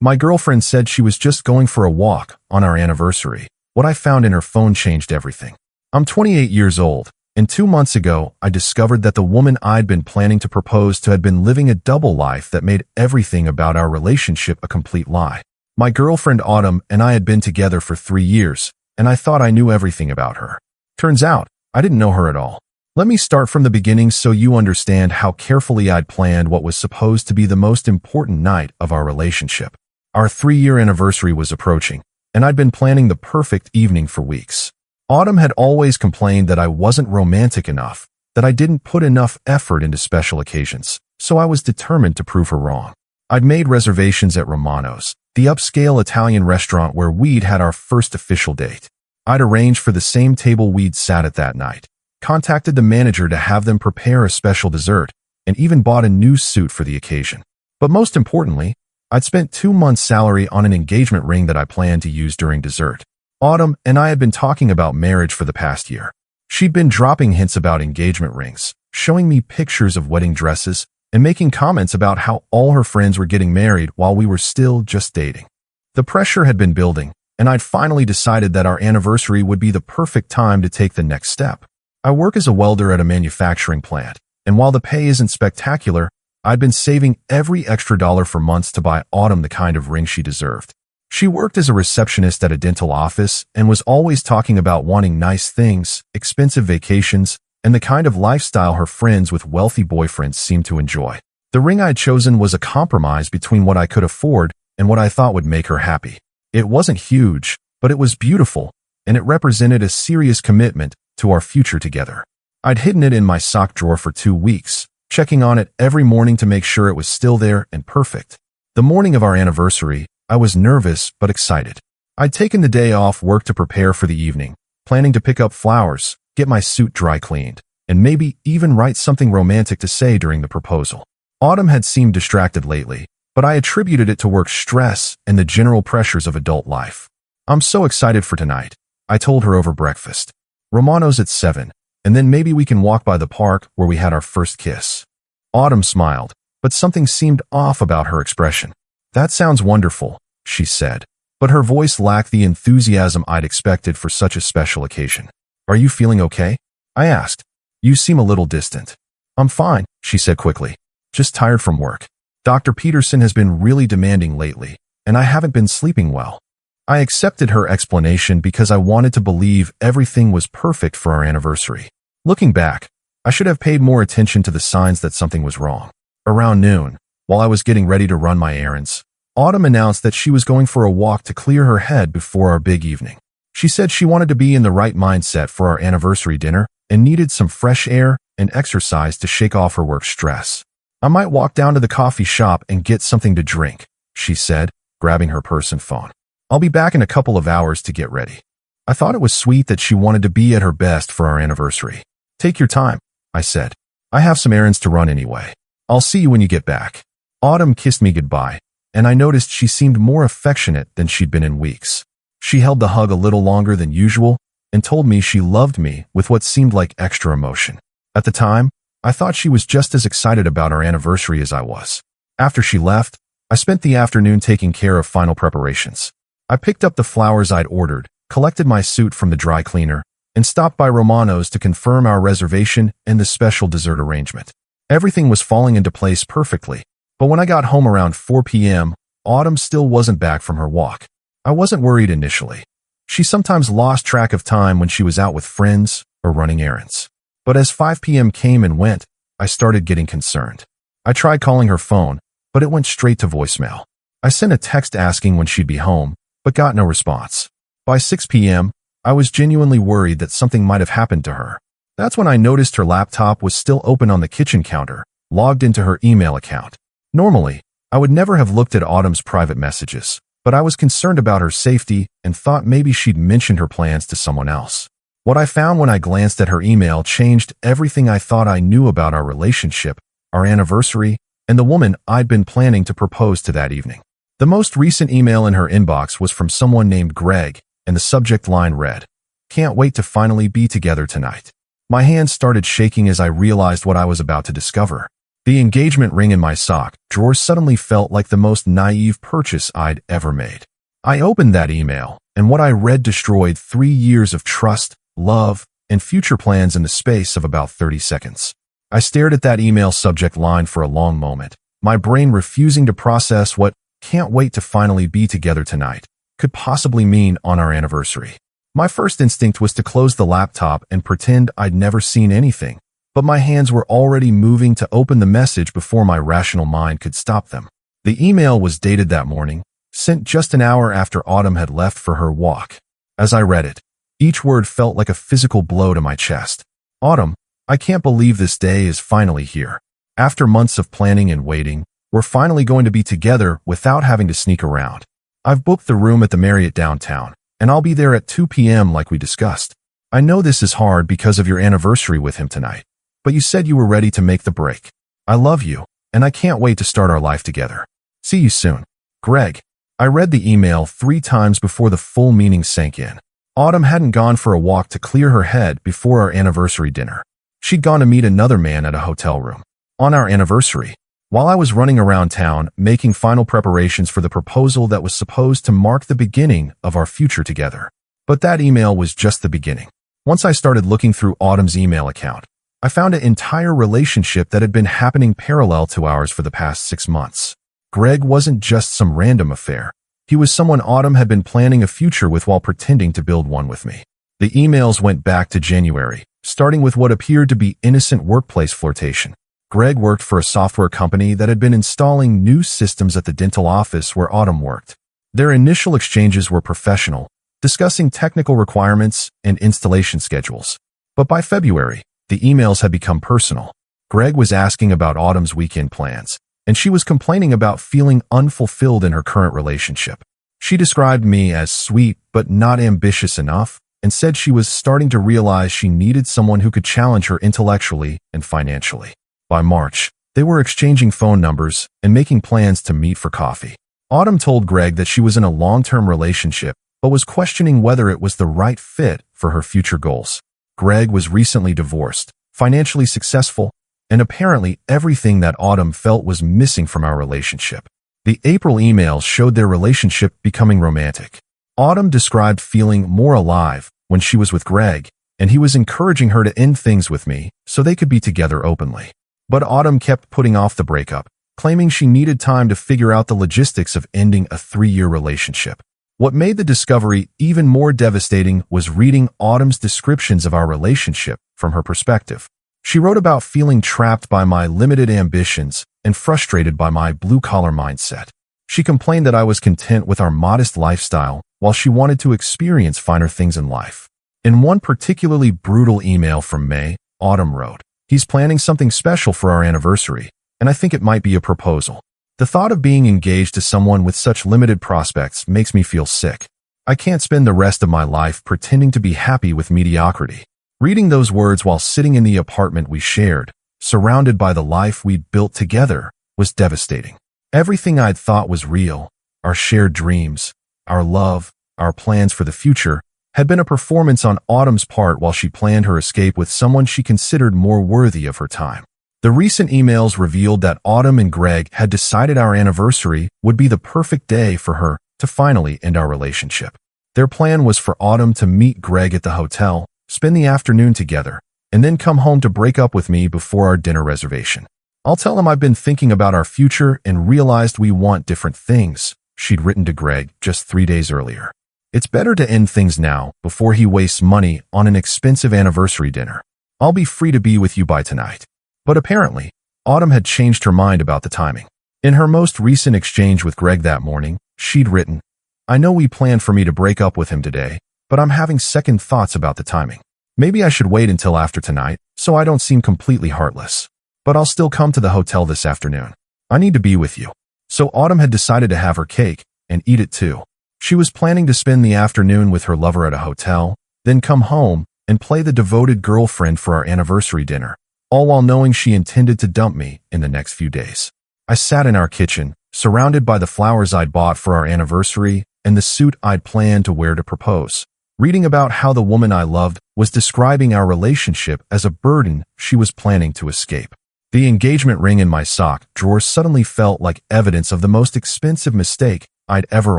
My girlfriend said she was just going for a walk on our anniversary. What I found in her phone changed everything. I'm 28 years old, and 2 months ago, I discovered that the woman I'd been planning to propose to had been living a double life that made everything about our relationship a complete lie. My girlfriend Autumn and I had been together for 3 years, and I thought I knew everything about her. Turns out, I didn't know her at all. Let me start from the beginning so you understand how carefully I'd planned what was supposed to be the most important night of our relationship. Our 3-year anniversary was approaching, and I'd been planning the perfect evening for weeks. Autumn had always complained that I wasn't romantic enough, that I didn't put enough effort into special occasions, so I was determined to prove her wrong. I'd made reservations at Romano's, the upscale Italian restaurant where we'd had our first official date. I'd arranged for the same table we'd sat at that night, contacted the manager to have them prepare a special dessert, and even bought a new suit for the occasion. But most importantly, I'd spent 2 months' salary on an engagement ring that I planned to use during dessert. Autumn and I had been talking about marriage for the past year. She'd been dropping hints about engagement rings, showing me pictures of wedding dresses, and making comments about how all her friends were getting married while we were still just dating. The pressure had been building, and I'd finally decided that our anniversary would be the perfect time to take the next step. I work as a welder at a manufacturing plant, and while the pay isn't spectacular, I'd been saving every extra dollar for months to buy Autumn the kind of ring she deserved. She worked as a receptionist at a dental office and was always talking about wanting nice things, expensive vacations, and the kind of lifestyle her friends with wealthy boyfriends seemed to enjoy. The ring I'd chosen was a compromise between what I could afford and what I thought would make her happy. It wasn't huge, but it was beautiful, and it represented a serious commitment to our future together. I'd hidden it in my sock drawer for 2 weeks, checking on it every morning to make sure it was still there and perfect. The morning of our anniversary, I was nervous but excited. I'd taken the day off work to prepare for the evening, planning to pick up flowers, get my suit dry cleaned, and maybe even write something romantic to say during the proposal. Autumn had seemed distracted lately, but I attributed it to work stress and the general pressures of adult life. I'm so excited for tonight, I told her over breakfast. Romano's at 7, and then maybe we can walk by the park where we had our first kiss. Autumn smiled, but something seemed off about her expression. That sounds wonderful, she said, but her voice lacked the enthusiasm I'd expected for such a special occasion. Are you feeling okay? I asked. You seem a little distant. I'm fine, she said quickly. Just tired from work. Dr. Peterson has been really demanding lately, and I haven't been sleeping well. I accepted her explanation because I wanted to believe everything was perfect for our anniversary. Looking back, I should have paid more attention to the signs that something was wrong. Around noon, while I was getting ready to run my errands, Autumn announced that she was going for a walk to clear her head before our big evening. She said she wanted to be in the right mindset for our anniversary dinner and needed some fresh air and exercise to shake off her work stress. I might walk down to the coffee shop and get something to drink, she said, grabbing her purse and phone. I'll be back in a couple of hours to get ready. I thought it was sweet that she wanted to be at her best for our anniversary. Take your time, I said. I have some errands to run anyway. I'll see you when you get back. Autumn kissed me goodbye, and I noticed she seemed more affectionate than she'd been in weeks. She held the hug a little longer than usual and told me she loved me with what seemed like extra emotion. At the time, I thought she was just as excited about our anniversary as I was. After she left, I spent the afternoon taking care of final preparations. I picked up the flowers I'd ordered, collected my suit from the dry cleaner, and stopped by Romano's to confirm our reservation and the special dessert arrangement. Everything was falling into place perfectly, but when I got home around 4 p.m., Autumn still wasn't back from her walk. I wasn't worried initially. She sometimes lost track of time when she was out with friends or running errands. But as 5 p.m. came and went, I started getting concerned. I tried calling her phone, but it went straight to voicemail. I sent a text asking when she'd be home, but got no response. By 6 p.m., I was genuinely worried that something might have happened to her. That's when I noticed her laptop was still open on the kitchen counter, logged into her email account. Normally, I would never have looked at Autumn's private messages, but I was concerned about her safety and thought maybe she'd mentioned her plans to someone else. What I found when I glanced at her email changed everything I thought I knew about our relationship, our anniversary, and the woman I'd been planning to propose to that evening. The most recent email in her inbox was from someone named Greg, and the subject line read, "Can't wait to finally be together tonight." My hands started shaking as I realized what I was about to discover. The engagement ring in my sock drawer suddenly felt like the most naive purchase I'd ever made. I opened that email, and what I read destroyed 3 years of trust, love, and future plans in the space of about 30 seconds. I stared at that email subject line for a long moment, my brain refusing to process what "can't wait to finally be together tonight" could possibly mean on our anniversary. My first instinct was to close the laptop and pretend I'd never seen anything, but my hands were already moving to open the message before my rational mind could stop them. The email was dated that morning, sent just an hour after Autumn had left for her walk. As I read it, each word felt like a physical blow to my chest. Autumn, I can't believe this day is finally here. After months of planning and waiting, we're finally going to be together without having to sneak around. I've booked the room at the Marriott downtown, and I'll be there at 2 p.m. like we discussed. I know this is hard because of your anniversary with him tonight, but you said you were ready to make the break. I love you, and I can't wait to start our life together. See you soon. Greg. I read the email 3 times before the full meaning sank in. Autumn hadn't gone for a walk to clear her head before our anniversary dinner. She'd gone to meet another man at a hotel room. On our anniversary, while I was running around town making final preparations for the proposal that was supposed to mark the beginning of our future together. But that email was just the beginning. Once I started looking through Autumn's email account, I found an entire relationship that had been happening parallel to ours for the past 6 months. Greg wasn't just some random affair. He was someone Autumn had been planning a future with while pretending to build one with me. The emails went back to January, starting with what appeared to be innocent workplace flirtation. Greg worked for a software company that had been installing new systems at the dental office where Autumn worked. Their initial exchanges were professional, discussing technical requirements and installation schedules. But by February, the emails had become personal. Greg was asking about Autumn's weekend plans, and she was complaining about feeling unfulfilled in her current relationship. She described me as sweet but not ambitious enough, and said she was starting to realize she needed someone who could challenge her intellectually and financially. By March, they were exchanging phone numbers and making plans to meet for coffee. Autumn told Greg that she was in a long-term relationship, but was questioning whether it was the right fit for her future goals. Greg was recently divorced, financially successful, and apparently everything that Autumn felt was missing from our relationship. The April emails showed their relationship becoming romantic. Autumn described feeling more alive when she was with Greg, and he was encouraging her to end things with me so they could be together openly. But Autumn kept putting off the breakup, claiming she needed time to figure out the logistics of ending a 3-year relationship. What made the discovery even more devastating was reading Autumn's descriptions of our relationship from her perspective. She wrote about feeling trapped by my limited ambitions and frustrated by my blue-collar mindset. She complained that I was content with our modest lifestyle while she wanted to experience finer things in life. In one particularly brutal email from May, Autumn wrote, "He's planning something special for our anniversary, and I think it might be a proposal. The thought of being engaged to someone with such limited prospects makes me feel sick. I can't spend the rest of my life pretending to be happy with mediocrity." Reading those words while sitting in the apartment we shared, surrounded by the life we'd built together, was devastating. Everything I'd thought was real, our shared dreams, our love, our plans for the future, had been a performance on Autumn's part while she planned her escape with someone she considered more worthy of her time. The recent emails revealed that Autumn and Greg had decided our anniversary would be the perfect day for her to finally end our relationship. Their plan was for Autumn to meet Greg at the hotel, spend the afternoon together, and then come home to break up with me before our dinner reservation. "I'll tell him I've been thinking about our future and realized we want different things," she'd written to Greg just 3 days earlier. "It's better to end things now before he wastes money on an expensive anniversary dinner. I'll be free to be with you by tonight." But apparently, Autumn had changed her mind about the timing. In her most recent exchange with Greg that morning, she'd written, "I know we planned for me to break up with him today, but I'm having second thoughts about the timing. Maybe I should wait until after tonight so I don't seem completely heartless. But I'll still come to the hotel this afternoon. I need to be with you." So Autumn had decided to have her cake and eat it too. She was planning to spend the afternoon with her lover at a hotel, then come home and play the devoted girlfriend for our anniversary dinner, all while knowing she intended to dump me in the next few days. I sat in our kitchen, surrounded by the flowers I'd bought for our anniversary and the suit I'd planned to wear to propose, reading about how the woman I loved was describing our relationship as a burden she was planning to escape. The engagement ring in my sock drawer suddenly felt like evidence of the most expensive mistake I'd ever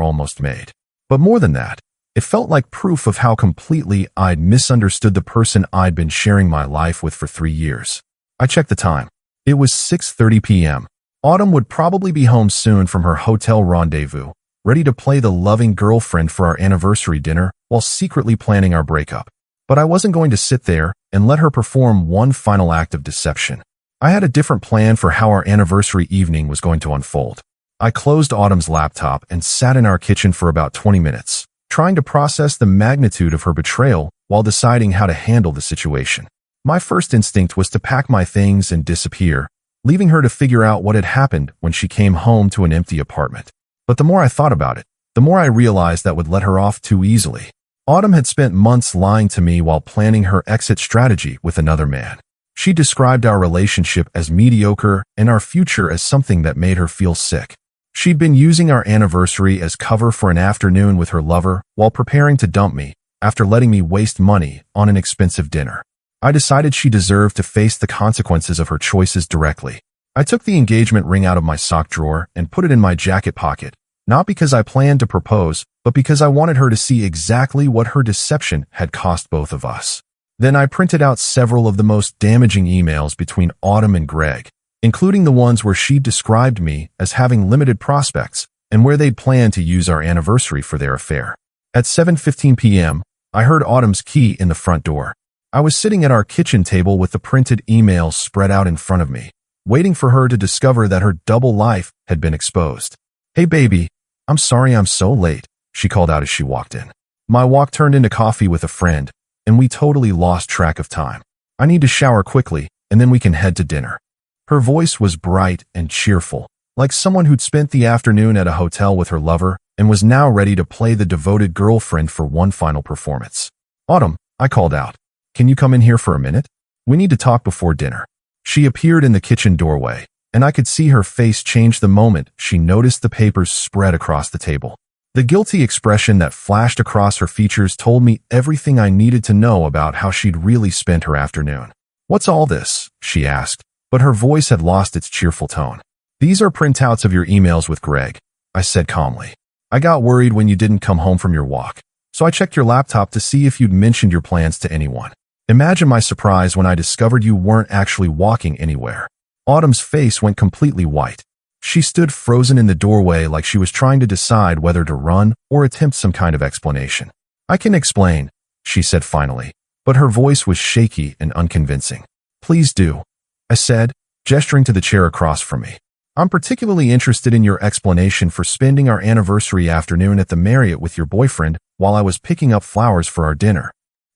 almost made. But more than that, it felt like proof of how completely I'd misunderstood the person I'd been sharing my life with for 3 years. I checked the time. It was 6:30 p.m. Autumn would probably be home soon from her hotel rendezvous, ready to play the loving girlfriend for our anniversary dinner while secretly planning our breakup. But I wasn't going to sit there and let her perform one final act of deception. I had a different plan for how our anniversary evening was going to unfold. I closed Autumn's laptop and sat in our kitchen for about 20 minutes, trying to process the magnitude of her betrayal while deciding how to handle the situation. My first instinct was to pack my things and disappear, leaving her to figure out what had happened when she came home to an empty apartment. But the more I thought about it, the more I realized that would let her off too easily. Autumn had spent months lying to me while planning her exit strategy with another man. She described our relationship as mediocre and our future as something that made her feel sick. She'd been using our anniversary as cover for an afternoon with her lover while preparing to dump me after letting me waste money on an expensive dinner. I decided she deserved to face the consequences of her choices directly. I took the engagement ring out of my sock drawer and put it in my jacket pocket, not because I planned to propose, but because I wanted her to see exactly what her deception had cost both of us. Then I printed out several of the most damaging emails between Autumn and Greg, including the ones where she described me as having limited prospects and where they'd planned to use our anniversary for their affair. At 7:15 p.m., I heard Autumn's key in the front door. I was sitting at our kitchen table with the printed emails spread out in front of me, waiting for her to discover that her double life had been exposed. "Hey baby, I'm sorry I'm so late," she called out as she walked in. My walk turned into coffee with a friend, and we totally lost track of time. "I need to shower quickly, and then we can head to dinner." Her voice was bright and cheerful, like someone who'd spent the afternoon at a hotel with her lover and was now ready to play the devoted girlfriend for one final performance. "Autumn," I called out, "can you come in here for a minute? We need to talk before dinner." She appeared in the kitchen doorway, and I could see her face change the moment she noticed the papers spread across the table. The guilty expression that flashed across her features told me everything I needed to know about how she'd really spent her afternoon. "What's all this?" she asked, but her voice had lost its cheerful tone. "These are printouts of your emails with Greg," I said calmly. "I got worried when you didn't come home from your walk, so I checked your laptop to see if you'd mentioned your plans to anyone. Imagine my surprise when I discovered you weren't actually walking anywhere." Autumn's face went completely white. She stood frozen in the doorway like she was trying to decide whether to run or attempt some kind of explanation. "I can explain," she said finally, but her voice was shaky and unconvincing. "Please do," I said, gesturing to the chair across from me. "I'm particularly interested in your explanation for spending our anniversary afternoon at the Marriott with your boyfriend while I was picking up flowers for our dinner."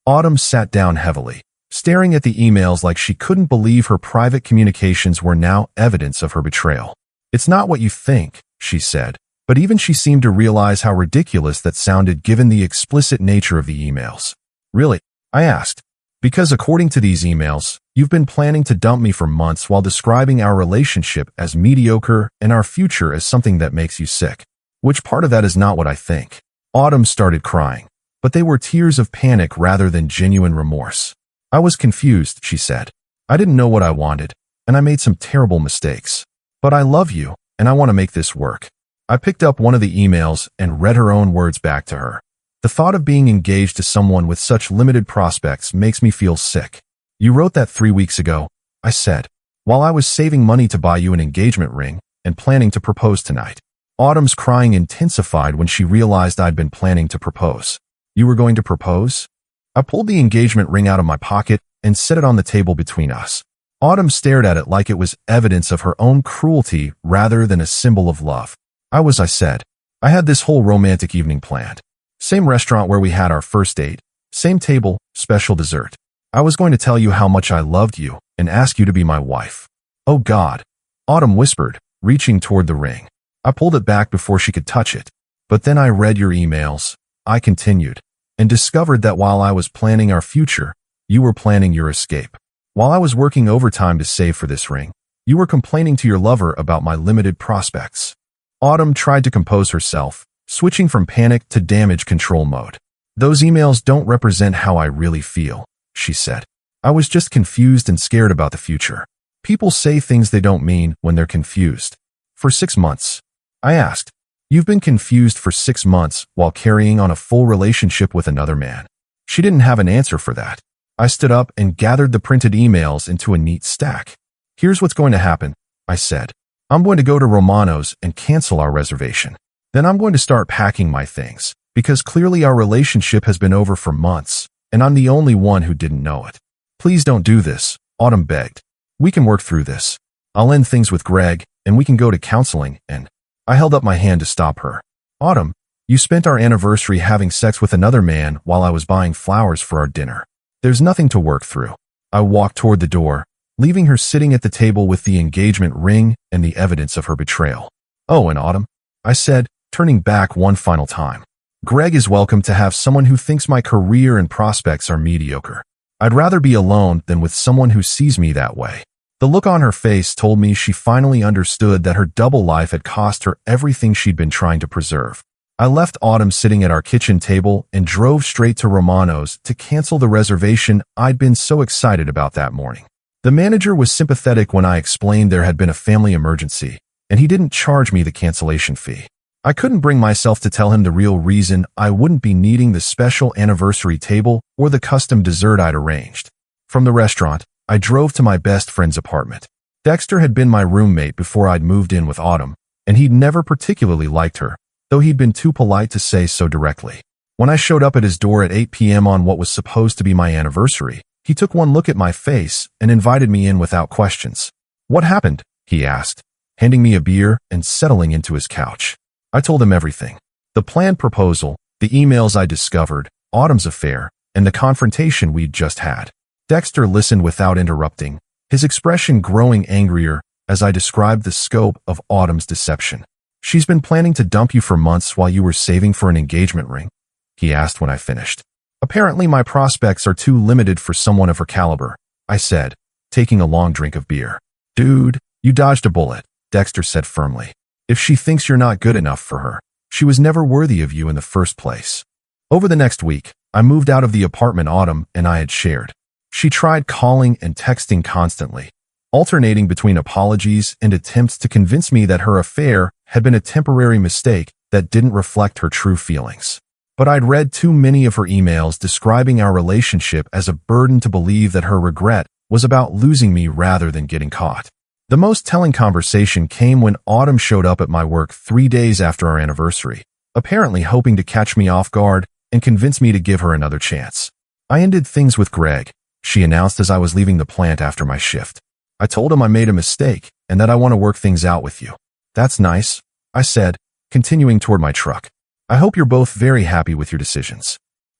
Autumn sat down heavily, staring at the emails like she couldn't believe her private communications were now evidence of her betrayal. "It's not what you think," she said, but even she seemed to realize how ridiculous that sounded given the explicit nature of the emails. "Really?" I asked. "Because according to these emails, you've been planning to dump me for months while describing our relationship as mediocre and our future as something that makes you sick. Which part of that is not what I think?" Autumn started crying, but they were tears of panic rather than genuine remorse. "I was confused," she said. "I didn't know what I wanted, and I made some terrible mistakes. But I love you, and I want to make this work." I picked up one of the emails and read her own words back to her. "The thought of being engaged to someone with such limited prospects makes me feel sick. You wrote that 3 weeks ago," I said, "while I was saving money to buy you an engagement ring and planning to propose tonight." Autumn's crying intensified when she realized I'd been planning to propose. "You were going to propose?" I pulled the engagement ring out of my pocket and set it on the table between us. Autumn stared at it like it was evidence of her own cruelty rather than a symbol of love. I said. "I had this whole romantic evening planned. Same restaurant where we had our first date, same table, special dessert. I was going to tell you how much I loved you and ask you to be my wife." "Oh God," Autumn whispered, reaching toward the ring. I pulled it back before she could touch it. "But then I read your emails," I continued, "and discovered that while I was planning our future, you were planning your escape. While I was working overtime to save for this ring, you were complaining to your lover about my limited prospects." Autumn tried to compose herself, switching from panic to damage control mode. "Those emails don't represent how I really feel," she said. "I was just confused and scared about the future." People say things they don't mean when they're confused. For 6 months. I asked. You've been confused for 6 months while carrying on a full relationship with another man. She didn't have an answer for that. I stood up and gathered the printed emails into a neat stack. Here's what's going to happen, I said. I'm going to go to Romano's and cancel our reservation. Then I'm going to start packing my things, because clearly our relationship has been over for months, and I'm the only one who didn't know it. Please don't do this, Autumn begged. We can work through this. I'll end things with Greg, and we can go to counseling, and I held up my hand to stop her. Autumn, you spent our anniversary having sex with another man while I was buying flowers for our dinner. There's nothing to work through. I walked toward the door, leaving her sitting at the table with the engagement ring and the evidence of her betrayal. Oh, and Autumn, I said, turning back one final time. Greg is welcome to have someone who thinks my career and prospects are mediocre. I'd rather be alone than with someone who sees me that way. The look on her face told me she finally understood that her double life had cost her everything she'd been trying to preserve. I left Autumn sitting at our kitchen table and drove straight to Romano's to cancel the reservation I'd been so excited about that morning. The manager was sympathetic when I explained there had been a family emergency, and he didn't charge me the cancellation fee. I couldn't bring myself to tell him the real reason I wouldn't be needing the special anniversary table or the custom dessert I'd arranged. From the restaurant, I drove to my best friend's apartment. Dexter had been my roommate before I'd moved in with Autumn, and he'd never particularly liked her, though he'd been too polite to say so directly. When I showed up at his door at 8 p.m. on what was supposed to be my anniversary, he took one look at my face and invited me in without questions. What happened? He asked, handing me a beer and settling into his couch. I told him everything. The planned proposal, the emails I discovered, Autumn's affair, and the confrontation we'd just had. Dexter listened without interrupting, his expression growing angrier as I described the scope of Autumn's deception. She's been planning to dump you for months while you were saving for an engagement ring, he asked when I finished. Apparently my prospects are too limited for someone of her caliber, I said, taking a long drink of beer. Dude, you dodged a bullet, Dexter said firmly. If she thinks you're not good enough for her, she was never worthy of you in the first place. Over the next week, I moved out of the apartment Autumn and I had shared. She tried calling and texting constantly, alternating between apologies and attempts to convince me that her affair had been a temporary mistake that didn't reflect her true feelings. But I'd read too many of her emails describing our relationship as a burden to believe that her regret was about losing me rather than getting caught. The most telling conversation came when Autumn showed up at my work 3 days after our anniversary, apparently hoping to catch me off guard and convince me to give her another chance. I ended things with Greg, she announced as I was leaving the plant after my shift. I told him I made a mistake and that I want to work things out with you. That's nice, I said, continuing toward my truck. I hope you're both very happy with your decisions.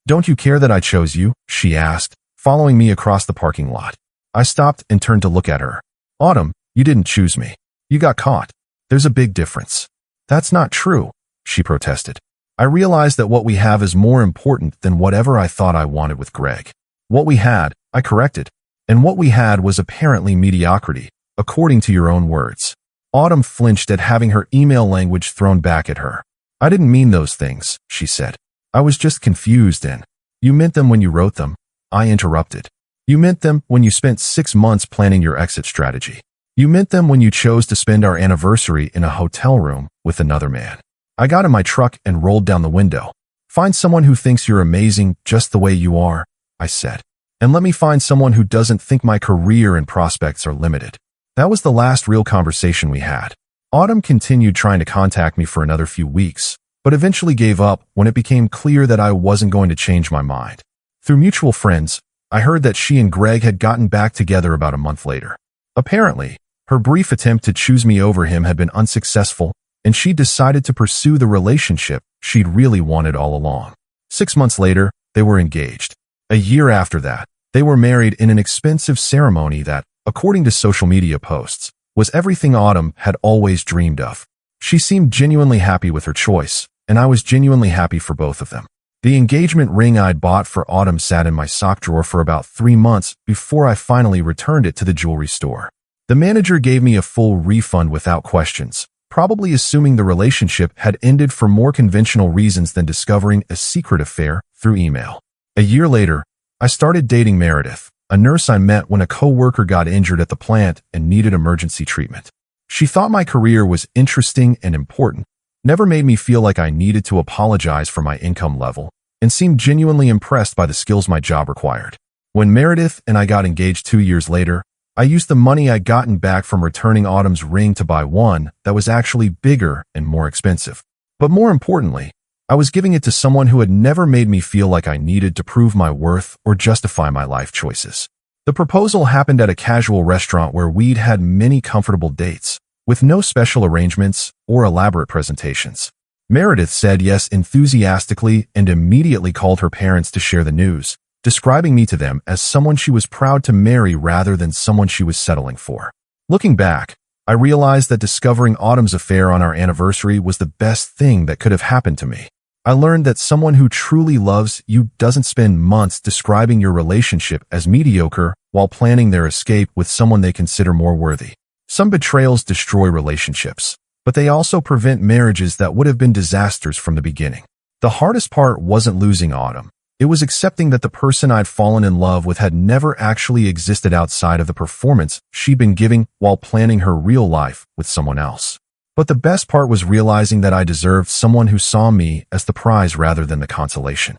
Don't you care that I chose you? She asked, following me across the parking lot. I stopped and turned to look at her. Autumn, you didn't choose me. You got caught. There's a big difference. That's not true, she protested. I realized that what we have is more important than whatever I thought I wanted with Greg. What we had, I corrected. And what we had was apparently mediocrity, according to your own words. Autumn flinched at having her email language thrown back at her. I didn't mean those things, she said. I was just confused and you meant them when you wrote them, I interrupted. You meant them when you spent 6 months planning your exit strategy. You meant them when you chose to spend our anniversary in a hotel room with another man. I got in my truck and rolled down the window. Find someone who thinks you're amazing just the way you are, I said. And let me find someone who doesn't think my career and prospects are limited. That was the last real conversation we had. Autumn continued trying to contact me for another few weeks, but eventually gave up when it became clear that I wasn't going to change my mind. Through mutual friends, I heard that she and Greg had gotten back together about a month later. Apparently, her brief attempt to choose me over him had been unsuccessful, and she decided to pursue the relationship she'd really wanted all along. 6 months later, they were engaged. A year after that, they were married in an expensive ceremony that, according to social media posts, was everything Autumn had always dreamed of. She seemed genuinely happy with her choice, and I was genuinely happy for both of them. The engagement ring I'd bought for Autumn sat in my sock drawer for about 3 months before I finally returned it to the jewelry store. The manager gave me a full refund without questions, probably assuming the relationship had ended for more conventional reasons than discovering a secret affair through email. A year later, I started dating Meredith, a nurse I met when a coworker got injured at the plant and needed emergency treatment. She thought my career was interesting and important, never made me feel like I needed to apologize for my income level, and seemed genuinely impressed by the skills my job required. When Meredith and I got engaged 2 years later, I used the money I'd gotten back from returning Autumn's ring to buy one that was actually bigger and more expensive. But more importantly, I was giving it to someone who had never made me feel like I needed to prove my worth or justify my life choices. The proposal happened at a casual restaurant where we'd had many comfortable dates, with no special arrangements or elaborate presentations. Meredith said yes enthusiastically and immediately called her parents to share the news, describing me to them as someone she was proud to marry rather than someone she was settling for. Looking back, I realized that discovering Autumn's affair on our anniversary was the best thing that could have happened to me. I learned that someone who truly loves you doesn't spend months describing your relationship as mediocre while planning their escape with someone they consider more worthy. Some betrayals destroy relationships, but they also prevent marriages that would have been disasters from the beginning. The hardest part wasn't losing Autumn. It was accepting that the person I'd fallen in love with had never actually existed outside of the performance she'd been giving while planning her real life with someone else. But the best part was realizing that I deserved someone who saw me as the prize rather than the consolation.